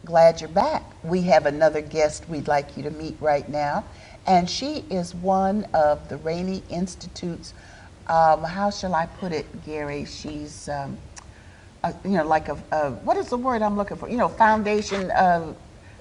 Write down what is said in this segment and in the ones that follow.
glad you're back. We have another guest we'd like you to meet right now, and she is one of the Rainey Institute's, how shall I put it, Gary? She's, you know, like what is the word I'm looking for? You know, foundation of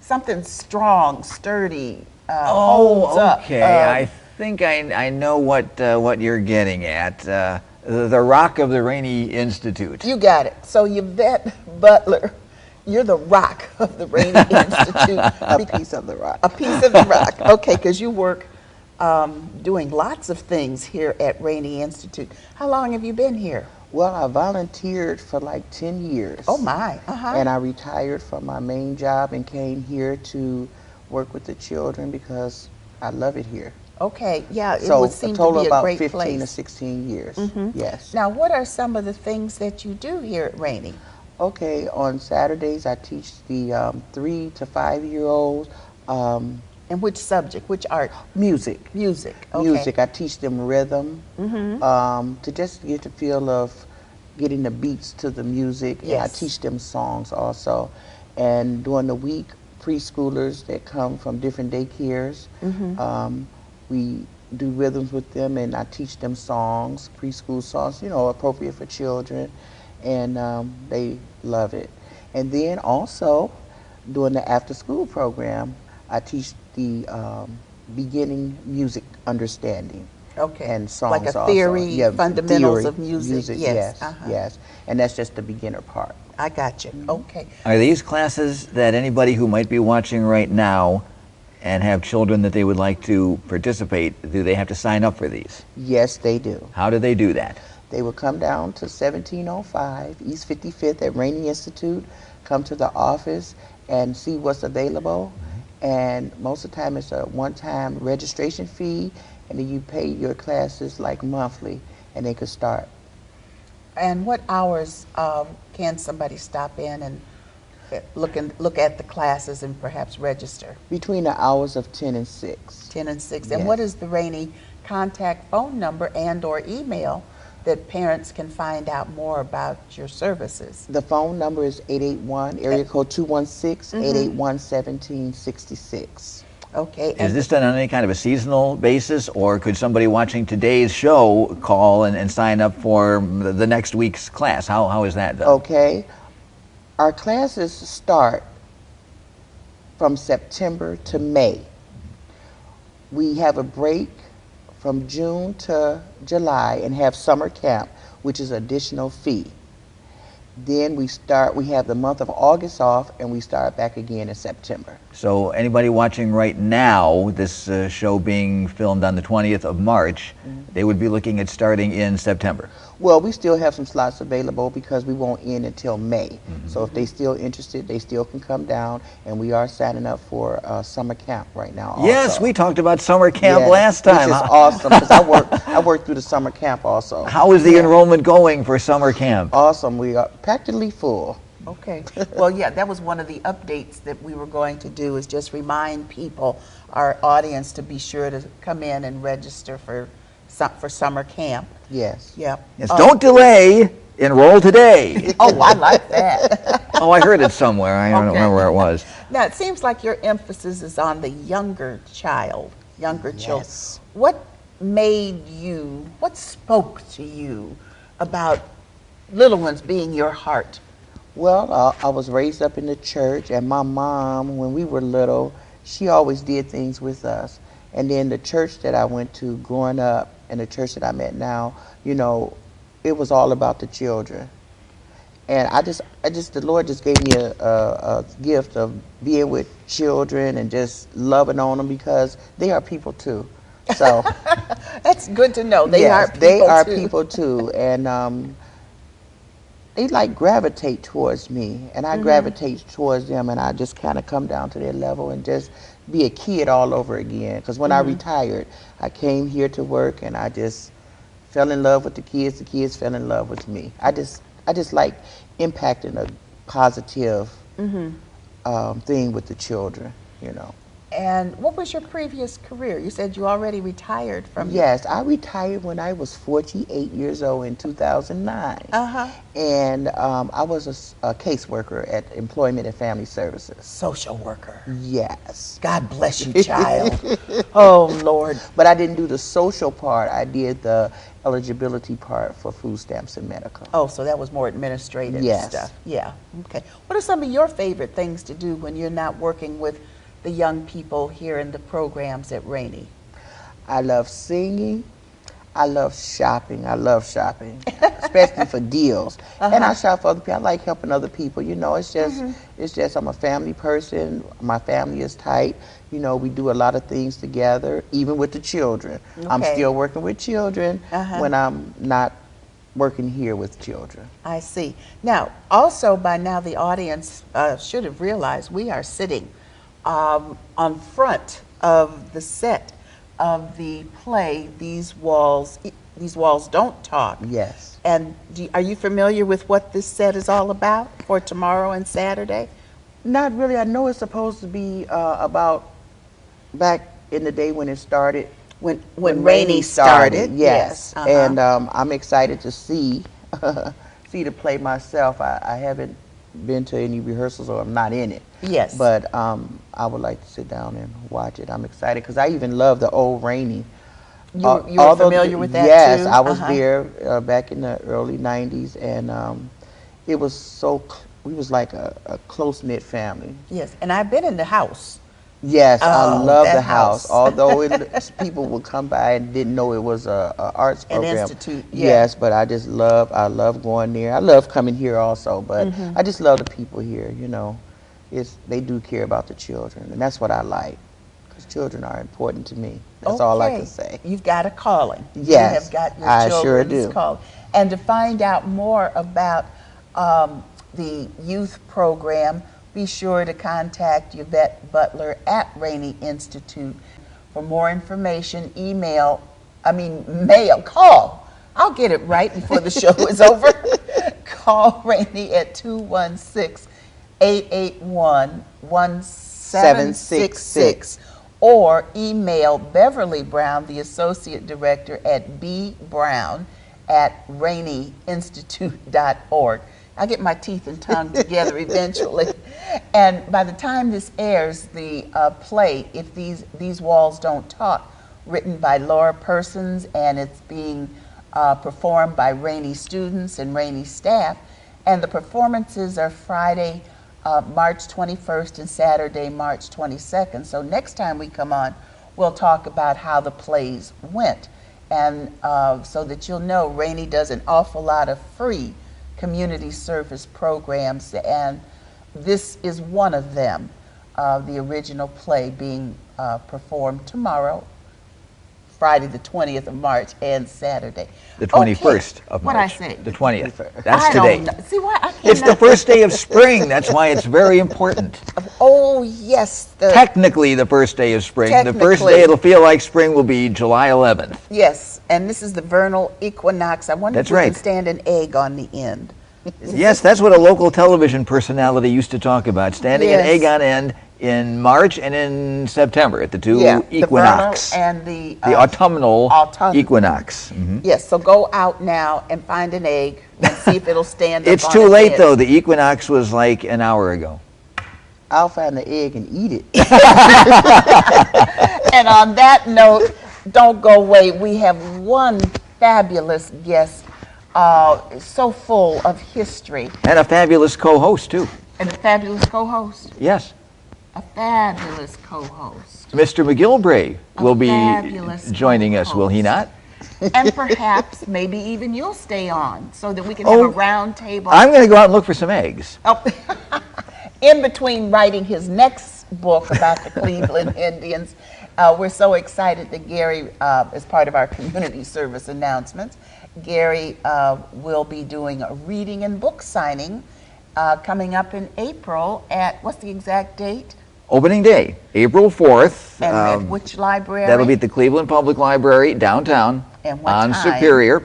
something strong, sturdy, holds up. Okay. I think I know what you're getting at. The rock of the Rainey Institute. You got it. So Yvette Butler, you're the rock of the Rainey Institute. A piece of the rock. A piece of the rock. Okay, because you work doing lots of things here at Rainey Institute. How long have you been here? Well, I volunteered for like 10 years. Oh my. And I retired from my main job and came here to work with the children because I love it here. Okay, yeah, it So would seem a total to be about a great 15 place. to 16 years. Yes. Now, what are some of the things that you do here at Rainey? Okay, on Saturdays I teach the 3 to 5 year olds And which subject, which art? music. Music, okay. Music. I teach them rhythm to just get the feel of getting the beats to the music. And I Yes. teach them songs also. And during the week, preschoolers that come from different daycares, we do rhythms with them, and I teach them songs, preschool songs, you know, appropriate for children, and they love it. And then also, during the after-school program, I teach the beginning music understanding. Okay. And songs like a also. theory, Yeah, fundamentals theory, of music. Yes. Yes, yes. And that's just the beginner part. I got you. Okay. Are these classes that anybody who might be watching right now and have children that they would like to participate, do they have to sign up for these? Yes, they do. How do they do that? They will come down to 1705 East 55th at Rainey Institute, come to the office and see what's available. And most of the time it's a one-time registration fee, and then you pay your classes like monthly, and they could start. And what hours can somebody stop in and look at the classes and perhaps register? Between the hours of 10 and 6. 10 and 6. Yes. And what is the Rainey contact phone number and or email that parents can find out more about your services? The phone number is 881, area code 216-881-1766. Okay. Is this done on any kind of a seasonal basis, or could somebody watching today's show call and sign up for the next week's class? How is that done? Okay. Our classes start from September to May. We have a break from June to July and have summer camp, which is additional fee. Then we have the month of August off, and we start back again in September. So anybody watching right now, this show being filmed on the 20th of March, they would be looking at starting in September. Well, we still have some slots available because we won't end until May. So if they're still interested, they still can come down, and we are signing up for summer camp right now also. Yes, we talked about summer camp Yes, last time. Which is awesome, because I work through the summer camp also. How is the enrollment going for summer camp? Awesome. We are practically full. Okay. Well, yeah, that was one of the updates that we were going to do, is just remind people, our audience, to be sure to come in and register for summer camp. Yes. Yep. Yes, don't delay, enroll today. Oh, I like that. Oh, I heard it somewhere. I don't Okay. remember where it was. Now, it seems like your emphasis is on the younger children. Yes. What spoke to you about little ones being your heart? Well, I was raised up in the church, and my mom, when we were little, she always did things with us. And then the church that I went to growing up and the church that I'm at now, you know, it was all about the children. And the Lord just gave me a gift of being with children and just loving on them, because they are people too. So That's good to know. They yes, are people they are too. people too, and they like gravitate towards me, and I gravitate towards them, and I just kind of come down to their level and just be a kid all over again. Because when I retired, I came here to work, and I just fell in love with the kids fell in love with me. I just like impacting a positive thing with the children, you know. And what was your previous career? You said you already retired from. Yes, I retired when I was 48 years old in 2009. Uh-huh. And I was a caseworker at Employment and Family Services. Social worker. Yes. God bless you, child. Oh, Lord. But I didn't do the social part. I did the eligibility part for food stamps and medical. Oh, so that was more administrative Yes. stuff. Yeah. Okay. What are some of your favorite things to do when you're not working with the young people here in the programs at Rainey? I love singing. I love shopping. I love shopping, especially for deals. And I shop for other people. I like helping other people. You know, it's just I'm a family person. My family is tight. You know, we do a lot of things together, even with the children. I'm Okay. still working with children when I'm not working here with children. I see. Now, also by now the audience should have realized we are sitting on front of the set of the play, These Walls Don't Talk. Yes. And are you familiar with what this set is all about for tomorrow and Saturday? Not really. I know it's supposed to be about back in the day when it started. When Rainey started, yes. yes. And I'm excited to see the play myself. I haven't been to any rehearsals, or I'm not in it. Yes. But I would like to sit down and watch it. I'm excited because I even love the old Rainey. You were familiar with that yes, too? I was there back in the early 90s, and it was we was like a close-knit family. Yes, and I've been in the house. Yes, I Oh, love that the house. house. Although people would come by and didn't know it was a arts An program. institute, yeah. Yes, but I love going there. I love coming here also, but I just love the people here. You know, they do care about the children, and that's what I like. Because children are important to me. That's all I can say. You've got a calling. Yes, you have got your I sure children's do. calling. And to find out more about the youth program, be sure to contact Yvette Butler at Rainey Institute. For more information, call. I'll get it right before the show is over. Call Rainey at 216-881-1766 or email Beverly Brown, the Associate Director, at bbrown@raineyinstitute.org. I'll get my teeth and tongue together eventually. And by the time this airs, the play, If These Walls Don't Talk, written by Laura Persons, and it's being performed by Rainey students and Rainey staff. And the performances are Friday, March 21st and Saturday, March 22nd. So next time we come on, we'll talk about how the plays went. And so that you'll know, Rainey does an awful lot of free community service programs, and this is one of them, the original play being performed tomorrow, Friday the 20th of March, and Saturday. The 21st of March. What'd I say? The 20th. That's I today. don't know. See why I It's the cannot- first day of spring. That's why it's very important. Oh yes, Technically the first day of spring. The first Technically. day it'll feel like spring will be July 11th. yes, and this is the vernal equinox. I wonder That's if we right. can stand an egg on the end. Yes, that's what a local television personality used to talk about, standing an Yes. egg on end in March and in September at the two Yeah, equinox. the vernal and the autumnal autumn. equinox. Mhm. Yes, so go out now and find an egg and see if it'll stand up It's on too its late head. though. The equinox was like an hour ago. I'll find the egg and eat it. And on that note, don't go away. We have one fabulous guest, so full of history, And a fabulous co-host too. and a fabulous co-host. Yes. A fabulous co-host. Mr. McGilvray will be fabulous joining us, will he not? And perhaps, maybe even you'll stay on so that we can have Oh, a round table. I'm going to go out and look for some eggs. Oh, in between writing his next book about the Cleveland Indians, we're so excited that Gary is part of our community service announcements. Gary will be doing a reading and book signing coming up in April at, what's the exact date? Opening day, April 4th. And at which library? That'll be at the Cleveland Public Library downtown And what on time? Superior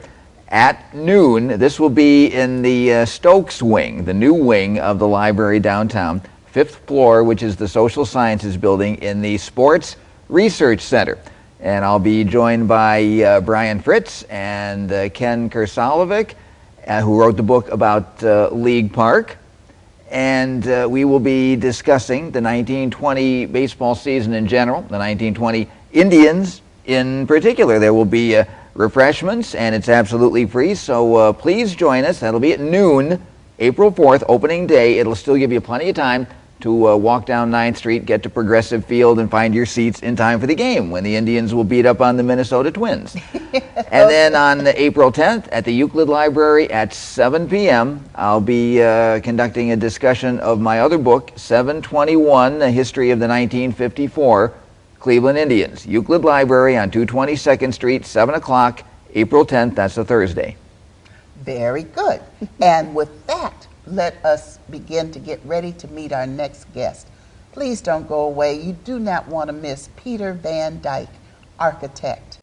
at noon. This will be in the Stokes wing, the new wing of the library downtown. 5th floor, which is the Social Sciences Building in the Sports Research Center. And I'll be joined by Brian Fritz and Ken Kersalovic, who wrote the book about League Park. And we will be discussing the 1920 baseball season in general, the 1920 Indians in particular. There will be refreshments, and it's absolutely free, so please join us. That'll be at noon, April 4th, opening day. It'll still give you plenty of time to walk down 9th Street, get to Progressive Field, and find your seats in time for the game when the Indians will beat up on the Minnesota Twins. And then on April 10th at the Euclid Library at 7 p.m., I'll be conducting a discussion of my other book, 721, A History of the 1954 Cleveland Indians. Euclid Library on 222nd Street, 7 o'clock, April 10th. That's a Thursday. Very good. And with that, let us begin to get ready to meet our next guest. Please don't go away. You do not want to miss Peter Van Dyke, architect.